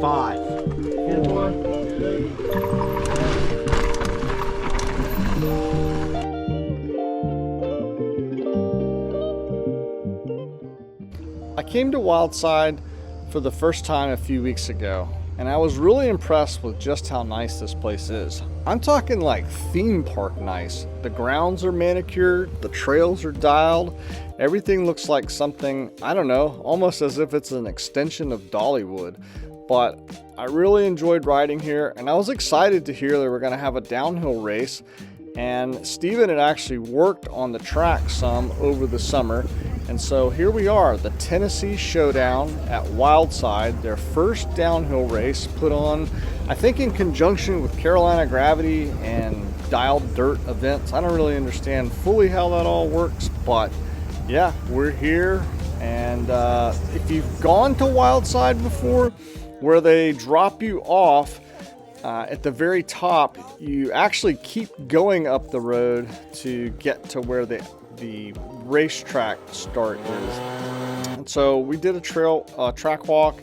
5. Good boy. I came to Wildside for the first time a few weeks ago, and I was really impressed with just how nice this place is. I'm talking like theme park nice. The grounds are manicured, the trails are dialed, everything looks like something, I don't know, almost as if it's an extension of Dollywood. But I really enjoyed riding here, and I was excited to hear they were going to have a downhill race. And Steven had actually worked on the track some over the summer. And so here we are, the Tennessee Showdown at Wildside, their first downhill race put on, I think in conjunction with Carolina Gravity and Dialed Dirt events. I don't really understand fully how that all works, but yeah, we're here. And if you've gone to Wildside before, where they drop you off, at the very top, you actually keep going up the road to get to where the racetrack start is. And so we did a track walk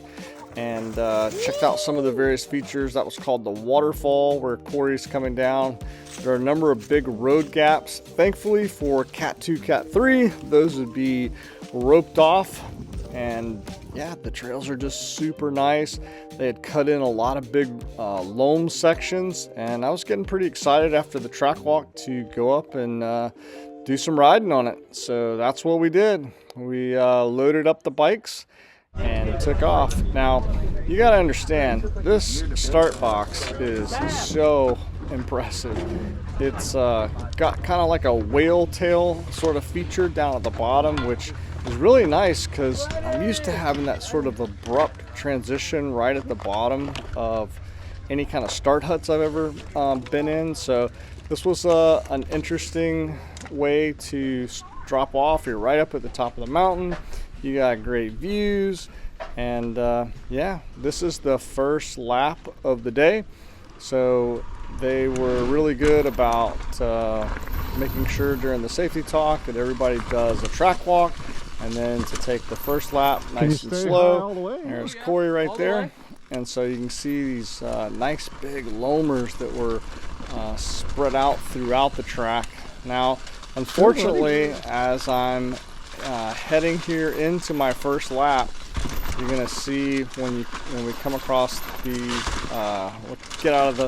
and checked out some of the various features. That was called the waterfall, where Corey's coming down. There are a number of big road gaps. Thankfully for Cat 2, Cat 3, those would be roped off. And yeah, the trails are just super nice. They had cut in a lot of big loam sections, and I was getting pretty excited after the track walk to go up and do some riding on it. So that's what we did. We loaded up the bikes and took off. Now, you gotta understand, this start box is so impressive. It's got kind of like a whale tail sort of feature down at the bottom, which is really nice because I'm used to having that sort of abrupt transition right at the bottom of any kind of start huts I've ever been in. So this was an interesting way to drop off. You're right up at the top of the mountain. You got great views, and yeah, this is the first lap of the day. So they were really good about making sure during the safety talk that everybody does a track walk, and then to take the first lap nice and slow. There's Corey right there. And so you can see these nice big loamers that were spread out throughout the track. Now, unfortunately, as I'm heading here into my first lap, you're gonna see when we come across the get out of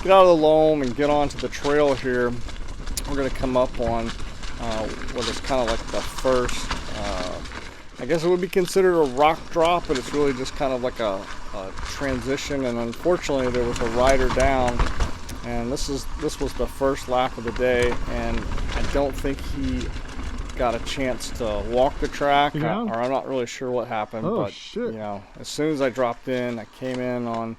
the loam and get onto the trail here, we're gonna come up on what is kind of like the first, I guess it would be considered a rock drop, but it's really just kind of like a transition. And unfortunately, there was a rider down, and this was the first lap of the day, and I don't think he got a chance to walk the track, or I'm not really sure what happened. But you know, as soon as I dropped in, I came in on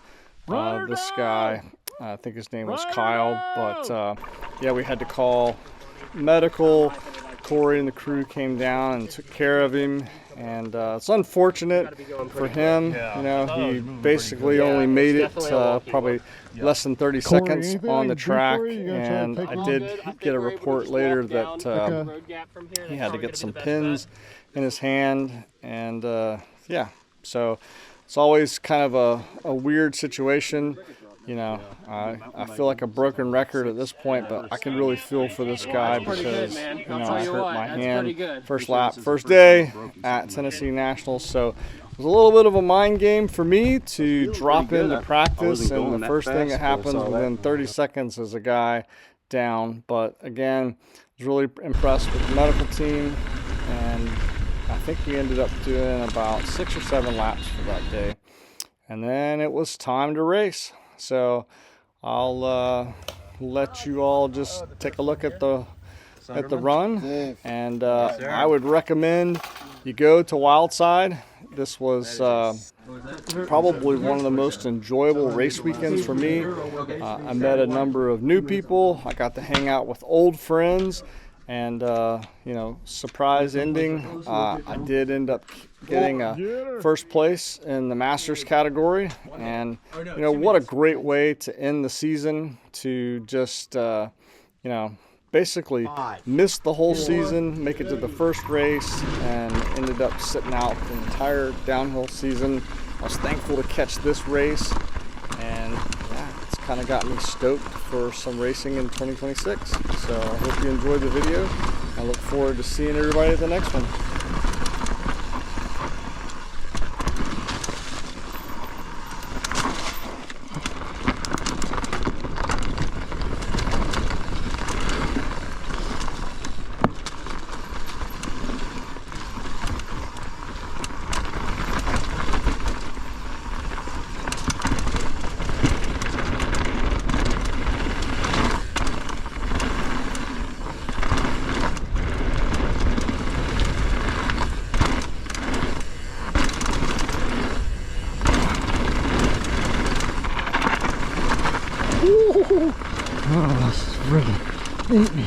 this guy. I think his name was Kyle, but yeah, we had to call medical. Corey and the crew came down and took care of him, and it's unfortunate for him. You know, he basically only made it probably less than 30 seconds on the track, and I did get a report later that he had to get some pins in his hand, and yeah, so it's always kind of a weird situation. You know, I feel like a broken record at this point, but I can really feel for this guy because, you know, I hurt my hand first lap, first day at Tennessee Nationals. So it was a little bit of a mind game for me to drop into practice, and the first thing that happens within 30 seconds is a guy down. But again, I was really impressed with the medical team, and I think we ended up doing about 6 or 7 laps for that day. And then it was time to race. So I'll let you all just take a look at the run, and I would recommend you go to Wildside. This was probably one of the most enjoyable race weekends for me. I met a number of new people. I got to hang out with old friends, and you know, surprise ending, I did end up getting first place in the Masters category. And you know, what a great way to end the season, to just you know, basically miss the whole season, make it to the first race, and ended up sitting out the entire downhill season I was thankful to catch this race, and yeah, it's kind of got me stoked for some racing in 2026. So I hope you enjoyed the video. I look forward to seeing everybody at the next one. Oh, this is friggin' beat me.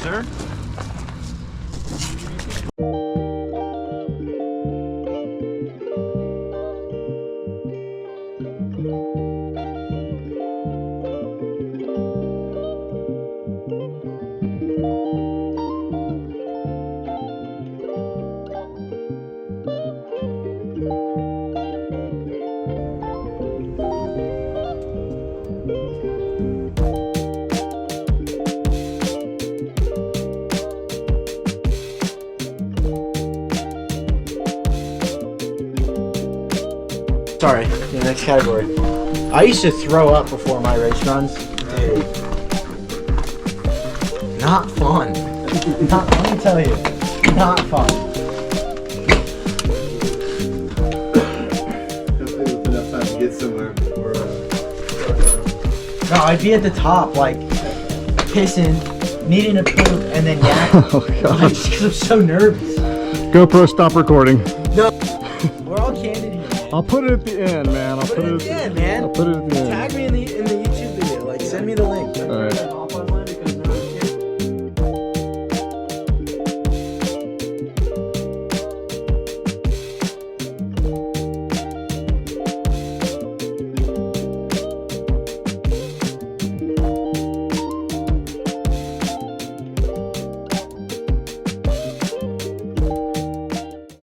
sir. Sorry, the next category. I used to throw up before my race runs. Dude. Not fun. Not, let me tell you, not fun. or no, I'd be at the top, like pissing, needing to poop, and then yakking. Oh god. Because I'm so nervous. GoPro, stop recording. No, we're all candid here. I'll put it at the end, man. I'll Put it at the end, man. I'll put it at the end. Tag me in the